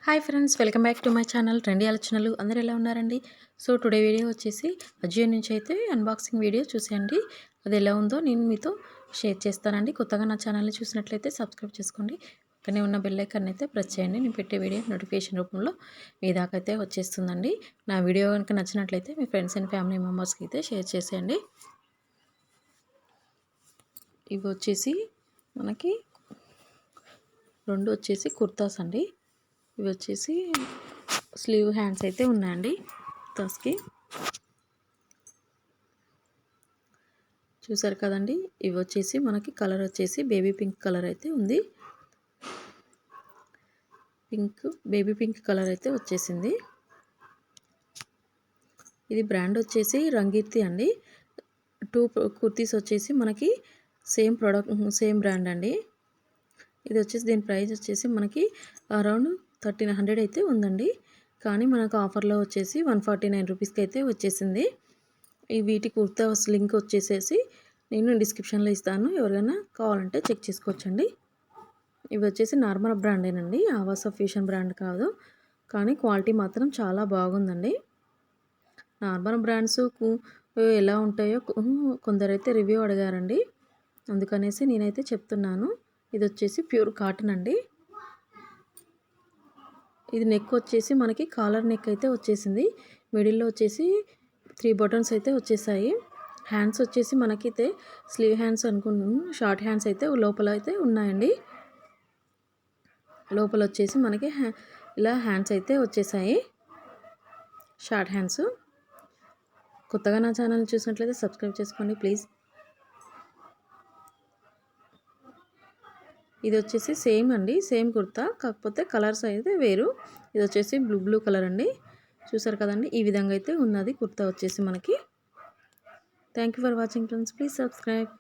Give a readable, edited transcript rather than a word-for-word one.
Hi friends, welcome back to my channel trendy ఆలోచనలు. అందరూ ఎలా ఉన్నారండి? సో టుడే వీడియో వచ్చేసి అజియో నుంచి అయితే అన్బాక్సింగ్ వీడియో చూసేయండి. అది ఎలా ఉందో నేను మీతో షేర్ చేస్తానండి. కొత్తగా నా ఛానల్ని చూసినట్లయితే సబ్స్క్రైబ్ చేసుకోండి. పక్కనే ఉన్న బెల్ ఐకాన్ అయితే ప్రెస్ చేయండి. నేను పెట్టే వీడియో నోటిఫికేషన్ రూపంలో మీ దాకా అయితే వచ్చేస్తుందండి. నా వీడియో కనుక నచ్చినట్లయితే మీ ఫ్రెండ్స్ అండ్ ఫ్యామిలీ మెంబర్స్కి అయితే షేర్ చేసేయండి. ఇవి వచ్చేసి మనకి రెండు వచ్చేసి కుర్తాస్ అండి. ఇవి వచ్చేసి స్లీవ్ హ్యాండ్స్ అయితే ఉన్నాయండి కుర్తాస్కి. చూసారు కదండి. ఇవి వచ్చేసి మనకి కలర్ వచ్చేసి బేబీ పింక్ కలర్ అయితే ఉంది. బేబీ పింక్ కలర్ అయితే వచ్చేసింది. ఇది బ్రాండ్ వచ్చేసి రంగీర్తి అండి. 2 కుర్తీస్ వచ్చేసి మనకి సేమ్ బ్రాండ్ అండి. ఇది వచ్చేసి దీని ప్రైస్ వచ్చేసి మనకి అరౌండ్ 1300 అయితే ఉందండి. కానీ మనకు ఆఫర్లో వచ్చేసి 149 రూపీస్కి అయితే వచ్చేసింది. ఈ వీటి కుర్తాస్ లింక్ వచ్చేసేసి నేను డిస్క్రిప్షన్లో ఇస్తాను. ఎవరికైనా కావాలంటే చెక్ చేసుకోవచ్చండి. ఇవి వచ్చేసి నార్మల్ బ్రాండేనండి, ఆవాస ఫ్యూషన్ బ్రాండ్ కాదు. కానీ క్వాలిటీ మాత్రం చాలా బాగుందండి. నార్మల్ బ్రాండ్స్ ఎలా ఉంటాయో కొందరైతే రివ్యూ అడిగారండి, అందుకనేసి నేనైతే చెప్తున్నాను. ఇది వచ్చేసి ప్యూర్ కాటన్ అండి. ఇది నెక్ వచ్చేసి మనకి కాలర్ నెక్ అయితే వచ్చేసింది. మిడిల్లో వచ్చేసి 3 బటన్స్ అయితే వచ్చేసాయి. హ్యాండ్స్ వచ్చేసి మనకైతే స్లీవ్ హ్యాండ్స్ అనుకున్నాను, షార్ట్ హ్యాండ్స్ అయితే లోపల అయితే ఉన్నాయండి. లోపల వచ్చేసి మనకి ఇలా హ్యాండ్స్ అయితే వచ్చేసాయి, షార్ట్ హ్యాండ్స్. కొత్తగా నా ఛానల్ చూసినట్లయితే సబ్స్క్రైబ్ చేసుకోండి ప్లీజ్. ఇది వచ్చేసి సేమ్ అండి, సేమ్ కుర్తా, కాకపోతే కలర్స్ అయితే వేరు. ఇది వచ్చేసి బ్లూ కలర్ అండి. చూసారు కదండి, ఈ విధంగా అయితే ఉన్నది కుర్తా వచ్చేసి మనకి. Thank you for watching friends, please subscribe.